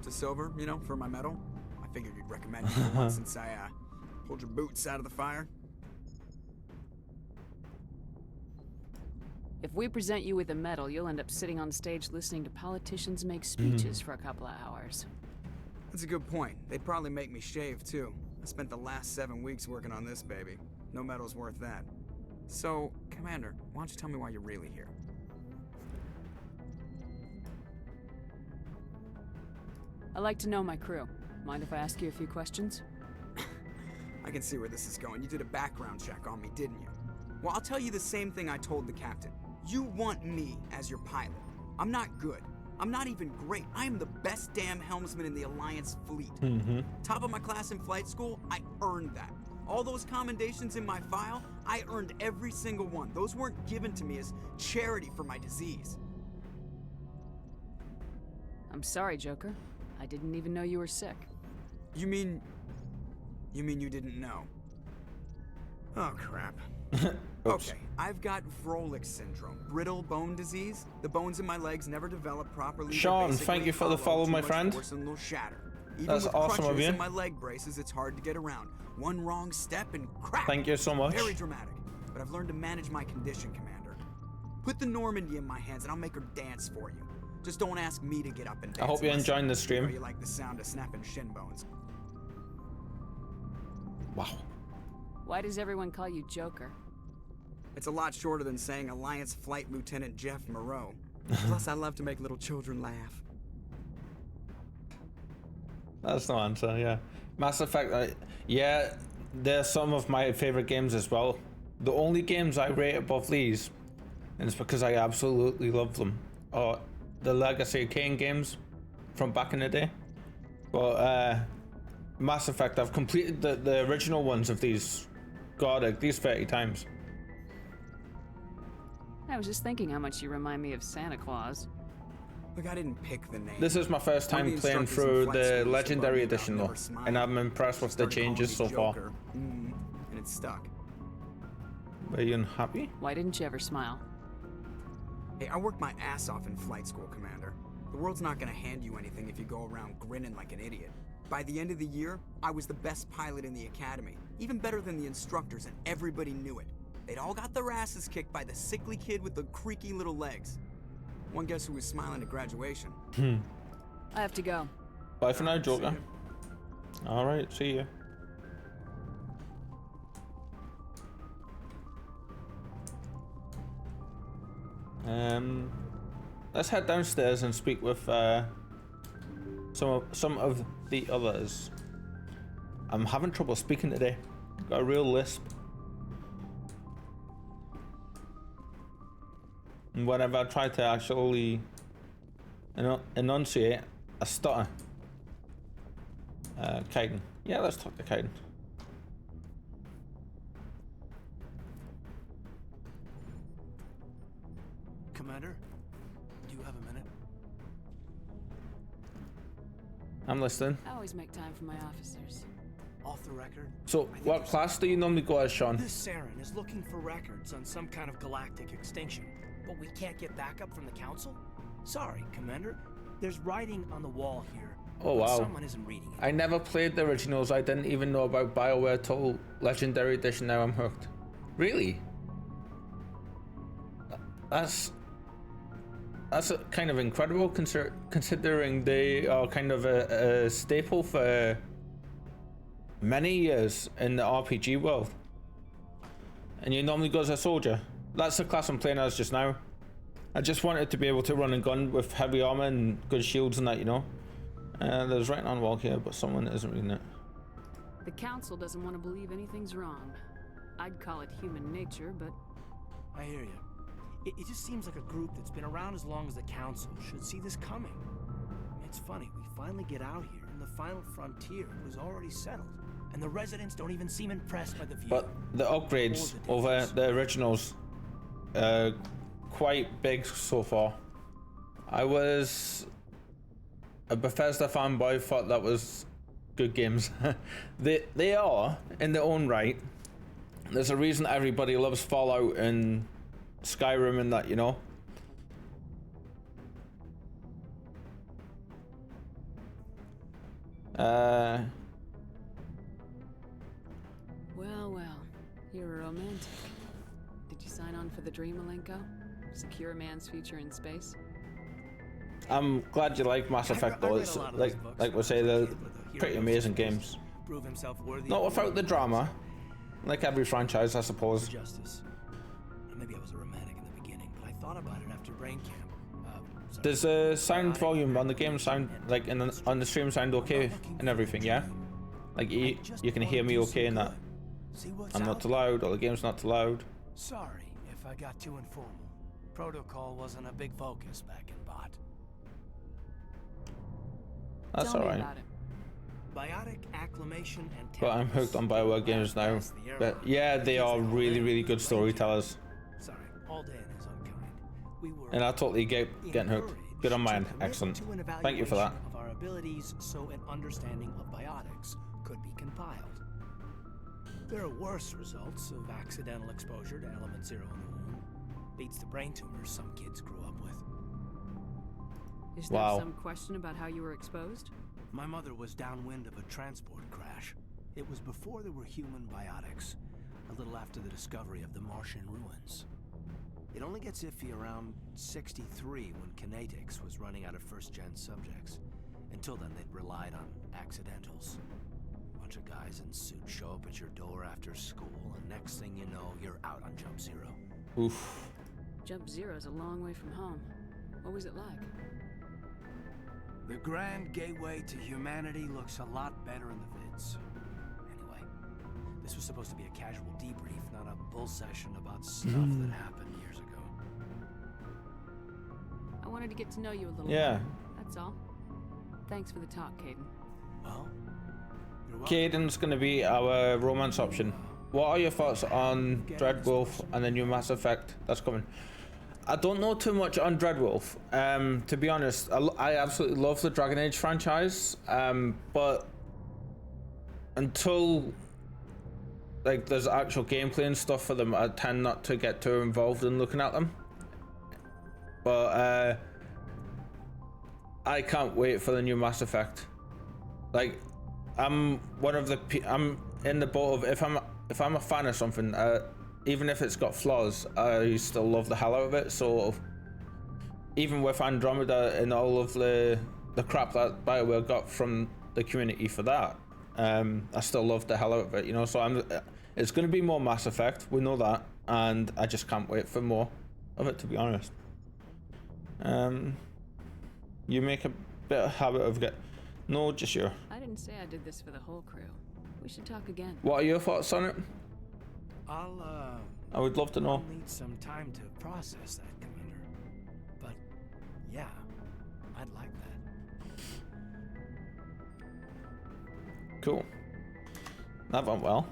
to silver, you know, for my medal. I figured you'd recommend it for once since I pulled your boots out of the fire. If we present you with a medal, you'll end up sitting on stage listening to politicians make speeches for a couple of hours. That's a good point. They'd probably make me shave, too. I spent the last 7 weeks working on this baby. No medal's worth that. So, Commander, why don't you tell me why you're really here? I like to know my crew. Mind if I ask you a few questions? I can see where this is going. You did a background check on me, didn't you? Well, I'll tell you the same thing I told the captain. You want me as your pilot. I'm not good. I'm not even great. I am the best damn helmsman in the Alliance fleet. Top of my class in flight school, I earned that. All those commendations in my file, I earned every single one. Those weren't given to me as charity for my disease. I'm sorry, Joker. I didn't even know you were sick. You mean you didn't know? Oh, crap. Okay, I've got Vrolik syndrome, brittle bone disease. The bones in my legs never develop properly. Sean, thank you for the follow, my friend. They'll shatter. Even That's with awesome of you. in my leg braces, it's hard to get around. One wrong step and crack. Thank you so much. Very dramatic, but I've learned to manage my condition, Commander. Put the Normandy in my hands and I'll make her dance for you. Just don't ask me to get up and dance. I hope you're enjoying the stream. You know you like the sound of snapping shin bones. Wow. Why does everyone call you Joker? It's a lot shorter than saying Alliance Flight Lieutenant Jeff Moreau. Plus, I love to make little children laugh. That's no answer, yeah. Mass Effect, yeah, they're some of my favorite games as well. The only games I rate above these, and it's because I absolutely love them, are the Legacy of Kain games from back in the day. But Mass Effect, I've completed the original ones of these, God, at least 30 times. I was just thinking how much you remind me of Santa Claus. Look, I didn't pick the name. This is my first time playing through the Legendary Edition though, and I'm impressed with the changes so far. And it's stuck. Are you unhappy? Why didn't you ever smile? Hey, I worked my ass off in flight school, Commander. The world's not gonna hand you anything if you go around grinning like an idiot. By the end of the year, I was the best pilot in the academy, even better than the instructors, and everybody knew it. They'd all got their asses kicked by the sickly kid with the creaky little legs. One guess who was smiling at graduation? I have to go. Bye for now, Joker. Alright, see ya. Let's head downstairs and speak with some of the others. I'm having trouble speaking today. Got a real lisp. And whenever I try to actually enunciate, I stutter. Kaiden. Yeah, let's talk to Kaiden. Commander, do you have a minute? I'm listening. I always make time for my officers. Off the record. So, what class do you normally go as, Sean? This Saren is looking for records on some kind of galactic extinction, but we can't get backup from the Council? Sorry, Commander. There's writing on the wall here. Oh wow. Someone isn't reading it. I never played the originals. I didn't even know about BioWare till Legendary Edition. Now I'm hooked. Really? That's kind of incredible considering they are kind of a staple for many years in the RPG world. And you normally go as a soldier. That's the class I'm playing as just now. I just wanted to be able to run and gun with heavy armor and good shields and that, you know. There's writing on the wall here, but someone isn't reading it. The Council doesn't want to believe anything's wrong. I'd call it human nature, but... I hear you. It just seems like a group that's been around as long as the Council should see this coming. It's funny, we finally get out here, and the final frontier was already settled. And the residents don't even seem impressed by the view. But the upgrades over the originals quite big so far. I was a Bethesda fanboy, thought that was good games. they are in their own right. There's a reason everybody loves Fallout and Skyrim and that, you know. Well, you're a romantic. Did you sign on for the dream, Malenko? Secure a man's future in space? I'm glad you like Mass Effect though. It's like we say, they're pretty amazing games. Prove himself worthy. Not without the drama, like every franchise, I suppose. Justice. Maybe I was a romantic in the beginning, but I thought about it after brain camp. Does the sound volume on the game sound like on the stream sound okay and everything? Yeah, like you can hear me okay in that. I'm not too loud, or the game's not too loud. Sorry if I got too informal. Protocol wasn't a big focus back in Bot. That's alright. Biotic acclimation and But I'm hooked on Bioware games now. But yeah, they are really good storytellers. Sorry, all day and is unkind. We were And I totally getting hooked. Good on mine. Excellent. Thank you for that. Of our abilities, so an understanding of biotics could be compiled. There are worse results of accidental exposure to element 0 in the womb. Beats the brain tumors some kids grew up with. Is there some question about how you were exposed? My mother was downwind of a transport crash. It was before there were human biotics, a little after the discovery of the Martian ruins. It only gets iffy around 63 when Kinetics was running out of first-gen subjects. Until then, they'd relied on accidentals. Bunch of guys in suits show up at your door after school, and next thing you know, you're out on Jump Zero. Oof. Jump Zero's a long way from home. What was it like? The grand gateway to humanity looks a lot better in the vids. Anyway, this was supposed to be a casual debrief, not a bull session about stuff that happened years ago. I wanted to get to know you a little Yeah. more. That's all. Thanks for the talk, Caden. Well, you're welcome. Caden's gonna be our romance option. What are your thoughts on Dreadwolf and the new Mass Effect that's coming? I don't know too much on Dreadwolf. To be honest, I absolutely love the Dragon Age franchise, but until like there's actual gameplay and stuff for them, I tend not to get too involved in looking at them. But I can't wait for the new Mass Effect. Like, I'm in the boat of if I'm a fan of something, even if it's got flaws, I still love the hell out of it. So even with Andromeda and all of the crap that BioWare got from the community for that, I still love the hell out of it, you know. So it's going to be more Mass Effect, we know that, and I just can't wait for more of it, to be honest. You make a bit of habit of no, just you. I didn't say I did this for the whole crew. We should talk again. What are your thoughts on it? I would love to know. I'll need some time to process that, Commander. But yeah, I'd like that. Cool. That went well.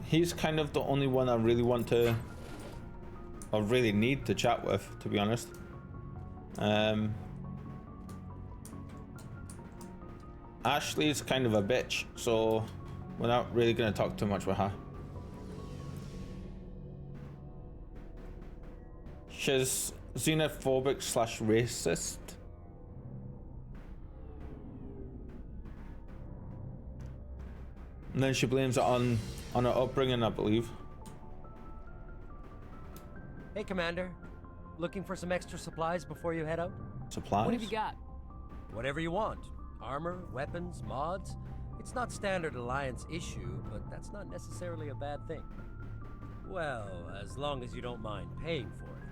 He's kind of the only one I really want to, or really need to chat with, to be honest. Ashley's kind of a bitch, so we're not really going to talk too much with her. She's xenophobic / racist. And then she blames it on her upbringing, I believe. Hey, Commander. Looking for some extra supplies before you head out? Supplies? What have you got? Whatever you want. Armor, weapons, mods. It's not standard Alliance issue, but that's not necessarily a bad thing. Well, as long as you don't mind paying for it.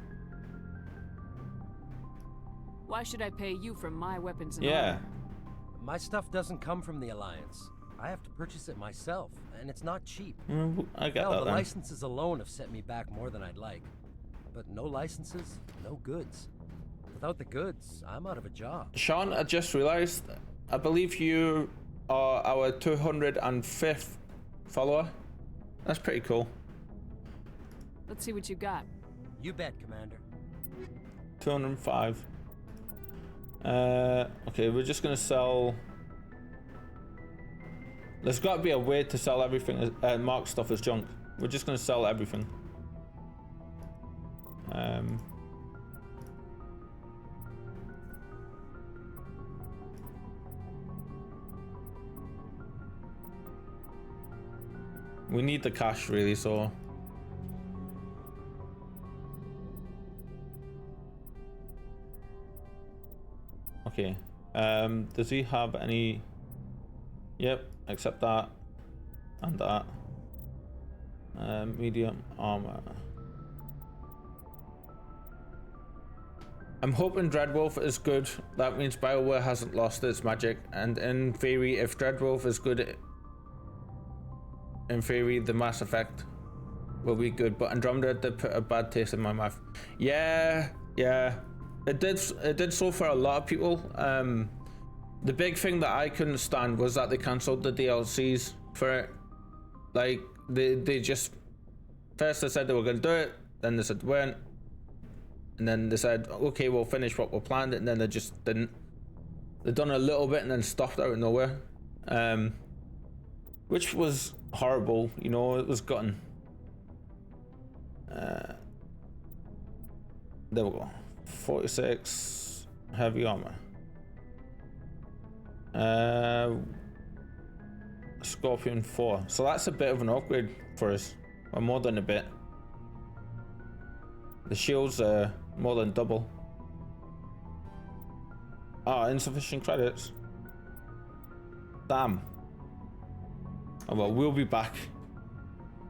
Why should I pay you for my weapons and Yeah. armor? My stuff doesn't come from the Alliance. I have to purchase it myself, and it's not cheap. I get Hell, that the then. licenses alone have set me back more than I'd like. But no licenses, no goods. Without the goods, I'm out of a job. Sean, I just realized, I believe you are our 205th follower. That's pretty cool. Let's see what you got. You bet, Commander. 205. Okay, we're just gonna sell. There's got to be a way to sell everything, mark stuff as junk. We're just gonna sell everything. We need the cash really, so. Okay. Does he have any? Yep, except that and that. Medium armor. I'm hoping Dreadwolf is good. That means BioWare hasn't lost its magic, and in theory, if Dreadwolf is good, in theory, the Mass Effect will be good. But Andromeda did put a bad taste in my mouth. Yeah, it did so for a lot of people. The big thing that I couldn't stand was that they cancelled the DLCs for it. Like they just first they said they were gonna do it, then they said they weren't, and then they said okay, we'll finish what we planned, and then they just didn't. They done a little bit and then stopped out of nowhere, which was horrible. You know, it was gutting. There we go. 46 heavy armor. Scorpion 4. So that's a bit of an upgrade for us, or more than a bit. The shields are more than double. Ah, insufficient credits. Damn. Oh well, we'll be back.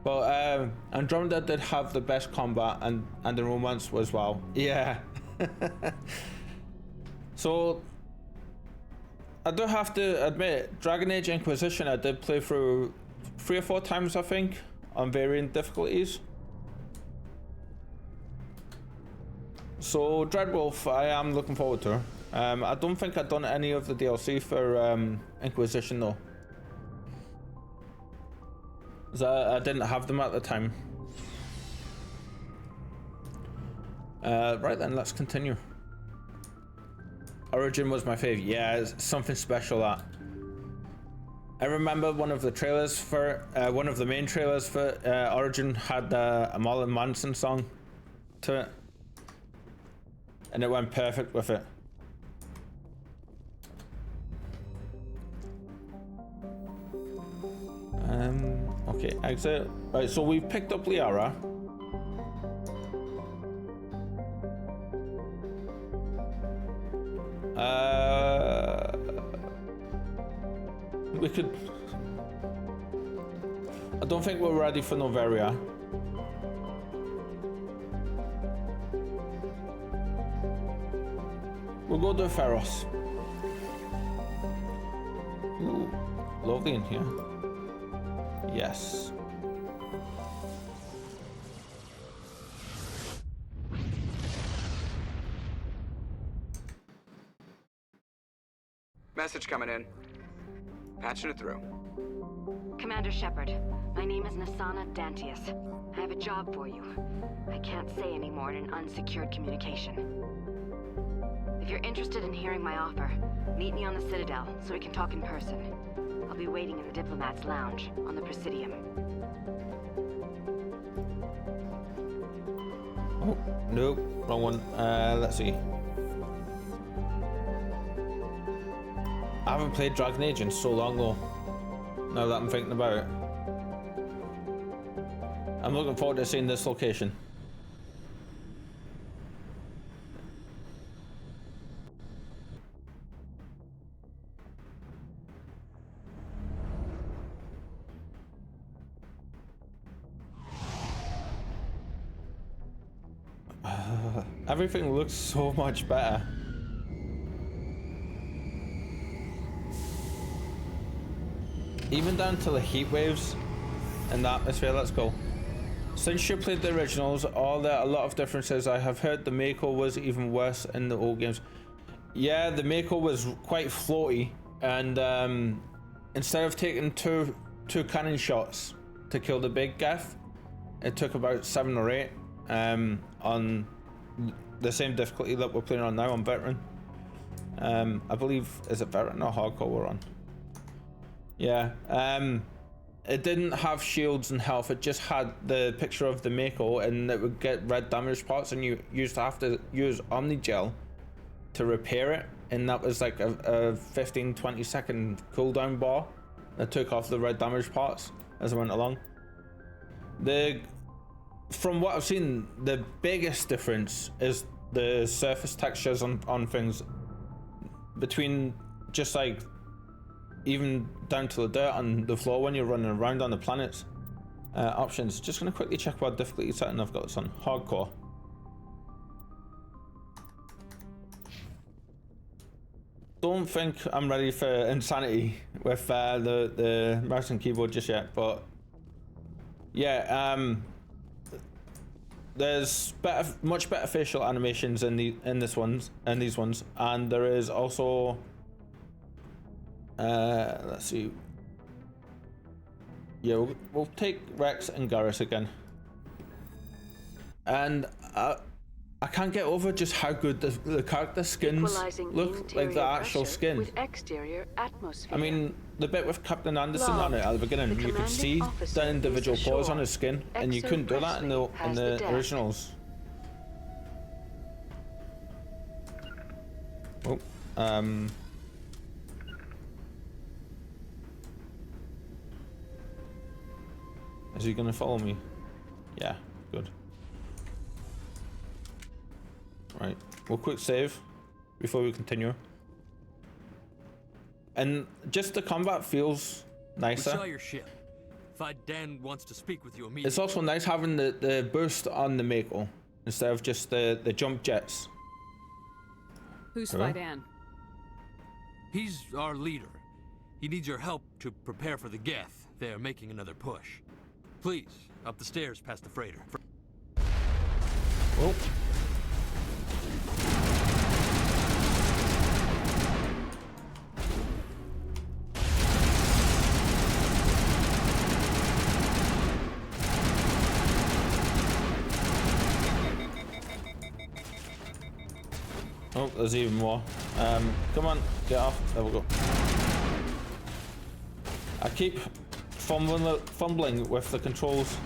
But Andromeda did have the best combat and the romance as well. Yeah. So I do have to admit, Dragon Age Inquisition I did play through 3 or 4 times, I think, on varying difficulties. So Dreadwolf, I am looking forward to. I don't think I've done any of the DLC for Inquisition though. I didn't have them at the time. Right then, let's continue. Origin was my favorite. Yeah, it's something special that. I remember one of the trailers for one of the main trailers for Origin had a Marilyn Manson song to it, and it went perfect with it. Okay, exit. Right, so we've picked up Liara. We could. I don't think we're ready for Noveria. We'll go to Pharos. Ooh, lovely in here. Yes. Message coming in. Patching it through. Commander Shepard, my name is Nasana Dantius. I have a job for you. I can't say any more in an unsecured communication. If you're interested in hearing my offer, meet me on the Citadel so we can talk in person. I'll be waiting in the Diplomat's Lounge on the Presidium. Oh, nope, wrong one. Let's see. I haven't played Dragon Age in so long though, now that I'm thinking about it. I'm looking forward to seeing this location. Everything looks so much better. Even down to the heat waves and the atmosphere. Let's go. Since you played the originals, are there a lot of differences? I have heard the Mako was even worse in the old games. Yeah, the Mako was quite floaty, and instead of taking two cannon shots to kill the big Geth, it took about 7 or 8 on the same difficulty that we're playing on now on Veteran. I believe, is it Veteran or Hardcore we're on? Yeah, it didn't have shields and health, it just had the picture of the Mako, and it would get red damage spots, and you used to have to use Omnigel to repair it, and that was like a 15-20 second cooldown bar that took off the red damage parts as I went along. From what I've seen, the biggest difference is the surface textures on things, between just like even down to the dirt on the floor when you're running around on the planets. Options. Just gonna quickly check what difficulty setting I've got this on. Hardcore. Don't think I'm ready for insanity with the mouse and keyboard just yet, but yeah, there's much better facial animations in these ones, and there is also let's see. Yeah, we'll take Rex and Garrus again, and I can't get over just how good the character skins look, like the actual skin. With exterior atmosphere. I mean, the bit with Captain Anderson on it at the beginning, you could see the individual pores on his skin, and you couldn't do that in the originals. Oh, is he gonna follow me? Yeah, good. Right, we'll quick save before we continue. And just the combat feels nicer. We saw your ship. Dan wants to speak with you immediately. It's also nice having the boost on the Mako instead of just the jump jets. Who's Hello? Dan? He's our leader. He needs your help to prepare for the Geth. They're making another push. Please, up the stairs past the freighter. Oh. Oh, there's even more. Come on, get off. There we go. I keep fumbling with the controls.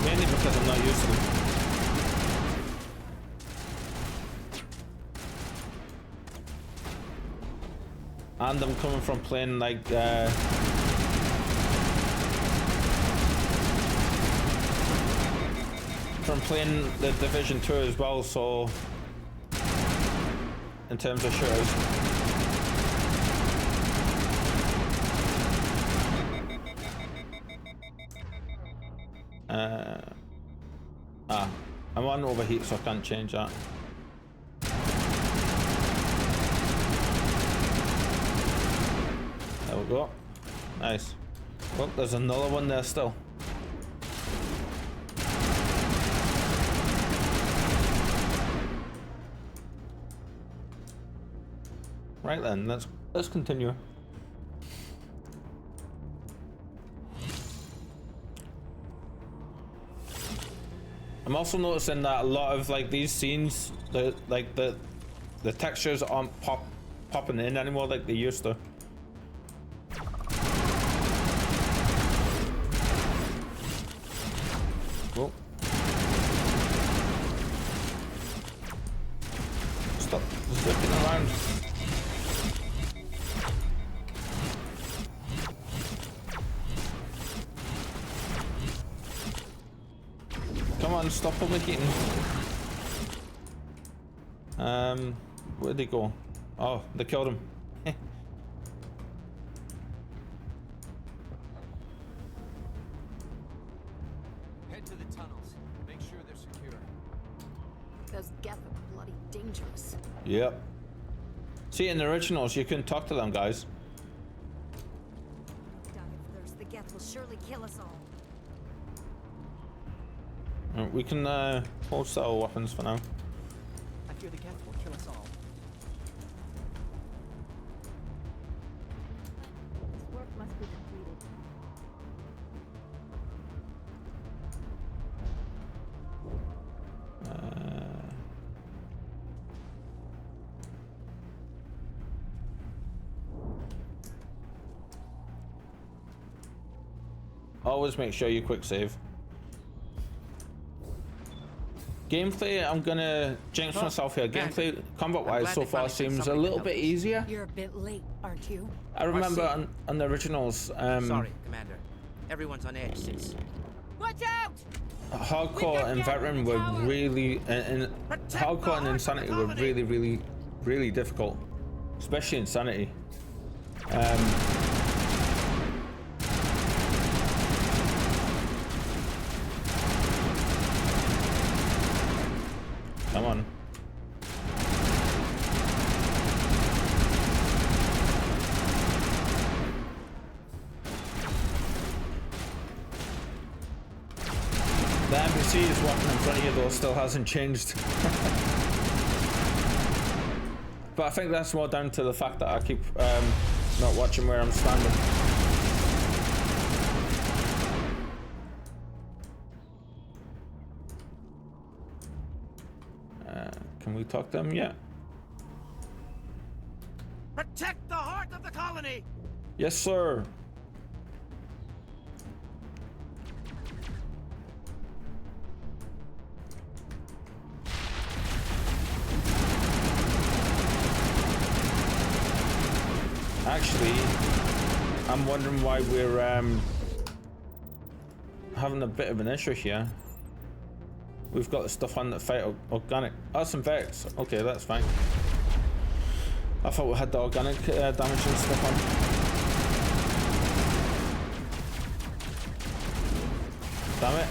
Mainly because I'm not used to them. And I'm coming from playing like the Division 2 as well, so in terms of shooters. I'm on overheat, so I can't change that. There we go. Nice. Well, there's another one there still. Right then, let's continue. I'm also noticing that a lot of like these scenes, the textures aren't popping in anymore like they used to. Whoa. Stop zipping around. Come on, stop overheating. Where'd they go? Oh, they killed him. Head to the tunnels. Make sure they're secure. Those Geth are bloody dangerous. Yep. See, in the originals, you couldn't talk to them guys. Down if there's the Geth will surely kill us all. We can hold style weapons for now. I fear the Geth will kill us all. This work must be completed. Always make sure you quick save. gameplay, I'm gonna jinx myself here. Gameplay, combat-wise, so far seems a little bit easier. You're a bit late, aren't you? I remember on the originals, Sorry, Commander. Everyone's on edge since... Watch out! Hardcore and veteran were really, and hardcore and insanity were really difficult, especially insanity. Come on. The NPC is walking in front of you though, still hasn't changed. But I think that's more down to the fact that I keep not watching where I'm standing. Can we talk to them yet? Protect the heart of the colony! Yes, sir. Actually, I'm wondering why we're having a bit of an issue here. We've got the stuff on that fight organic. Oh, synthetics. Okay, that's fine. I thought we had the organic damage and stuff on. Damn it.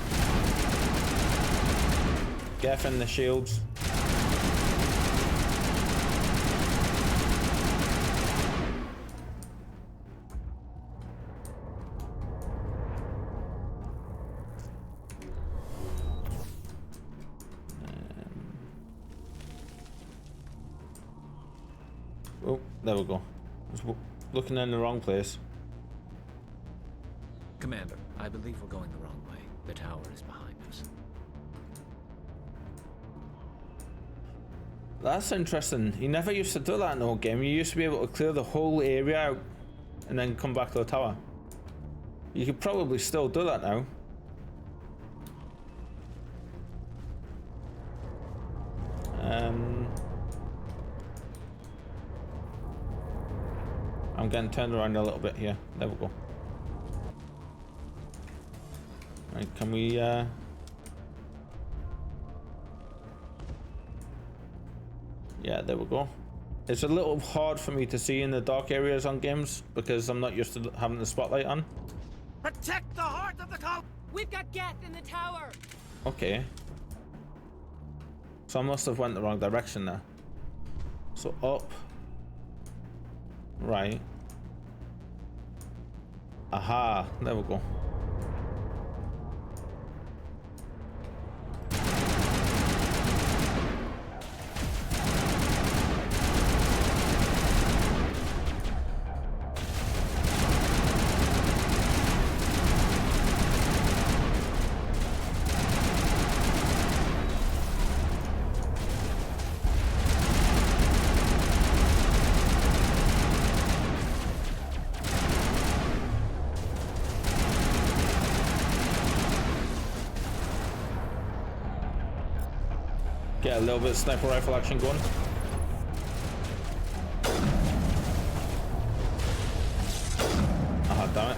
Get in the shields. Oh, there we go. I was looking in the wrong place. Commander, I believe we're going the wrong way. The tower is behind us. That's interesting. You never used to do that in the whole game. You used to be able to clear the whole area out and then come back to the tower. You could probably still do that now. I'm getting turned around a little bit here. There we go. Right, can we yeah, there we go. It's a little hard for me to see in the dark areas on games because I'm not used to having the spotlight on. Protect the heart of the colony! We've got Geth in the tower! Okay. So I must have went the wrong direction there. So up. Right. Aha, there we go. Get a little bit of sniper rifle action going. Ah, damn it.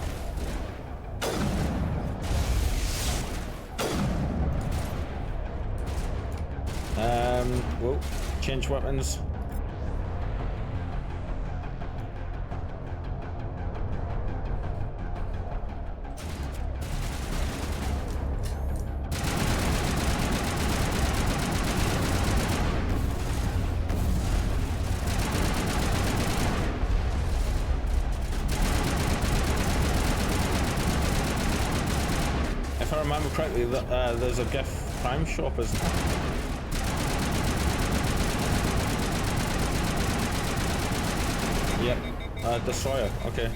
Whoa, change weapons. If I remember correctly, there's a Geth Prime shop, isn't there? Yep, destroyer, okay.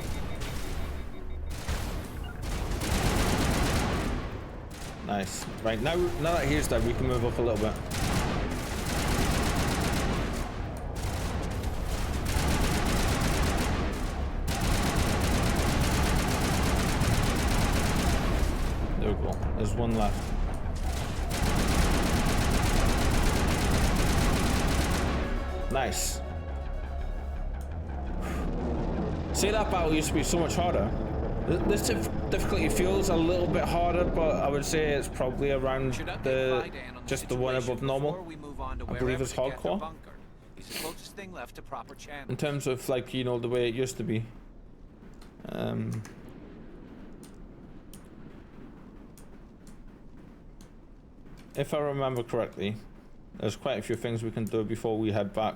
Nice. Right, now that he's dead, we can move up a little bit. There we go. There's one left. Nice. See, that battle used to be so much harder. This difficulty feels a little bit harder, but I would say it's probably around just the one above normal. I believe it's hardcore. He's the closest thing left to proper channel. In terms of, like, you know, the way it used to be. If I remember correctly, there's quite a few things we can do before we head back.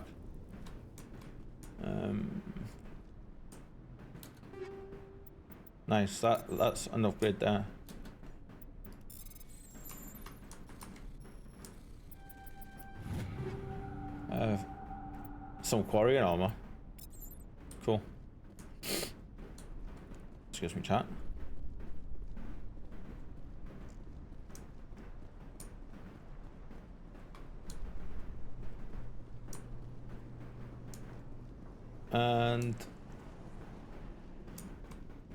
Nice, that's an upgrade there. Some quarry and armor. Cool. Excuse me, chat. And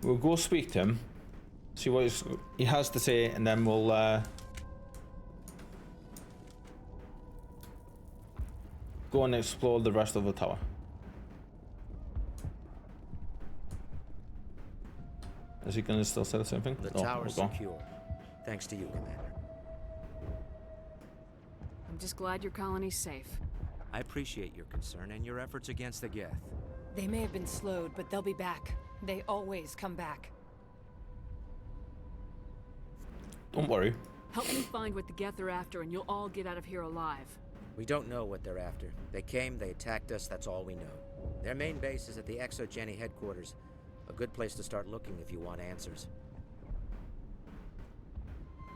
we'll go speak to him, see what he has to say, and then we'll go and explore the rest of the tower. Is he gonna still say the same thing? The tower's secure, thanks to you, Commander. I'm just glad your colony's safe. I appreciate your concern and your efforts against the Geth. They may have been slowed, but they'll be back. They always come back. Don't worry. Help me find what the Geth are after, and you'll all get out of here alive. We don't know what they're after. They came, they attacked us, that's all we know. Their main base is at the ExoGeni headquarters. A good place to start looking if you want answers.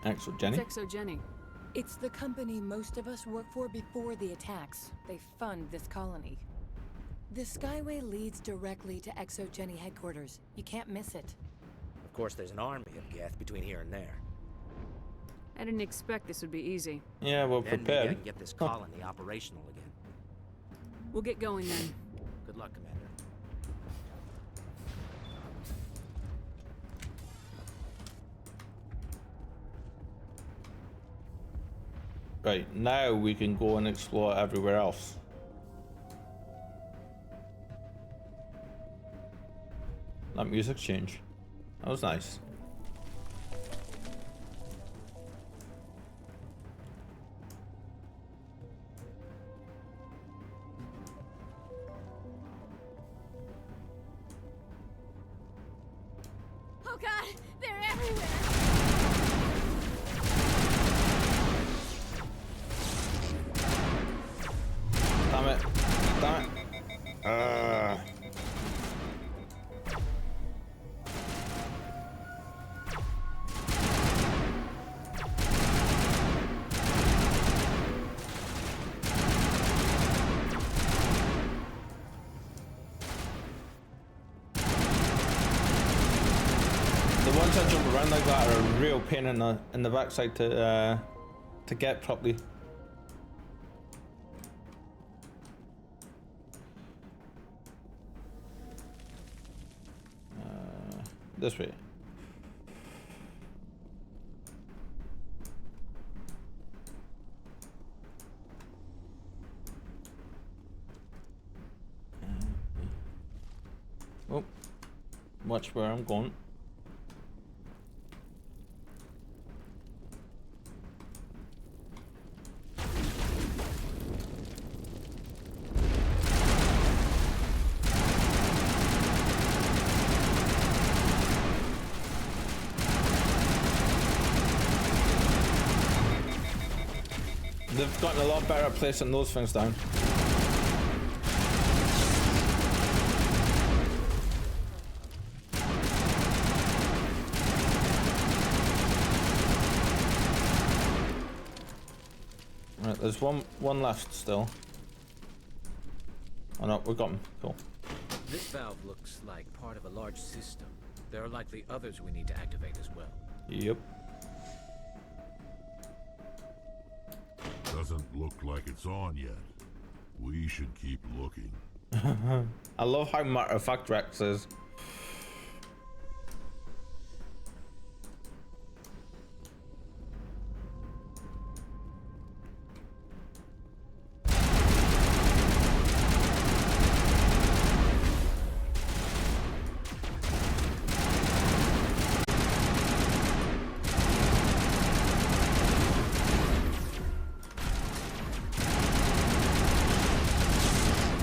ExoGeni? What's ExoGeni? It's the company most of us work for before the attacks. They fund this colony. The Skyway leads directly to ExoGeni headquarters. You can't miss it. Of course, there's an army of Geth between here and there. I didn't expect this would be easy. Yeah, we're Then maybe prepared. I can get this colony operational again. We'll get going then. Good luck, Commander. Right, now we can go and explore everywhere else. That music change. That was nice. Oh god, they're everywhere! Damn it. Damn it. The ones that jump around like that are a real pain in the backside to get properly. This way. Oh, watch where I'm going. They've gotten a lot better at placing those things down. Right, there's one left still. Oh no, we got him. Cool. This valve looks like part of a large system. There are likely others we need to activate as well. Yep. Doesn't look like it's on yet. We should keep looking. I love how matter of fact Rex is.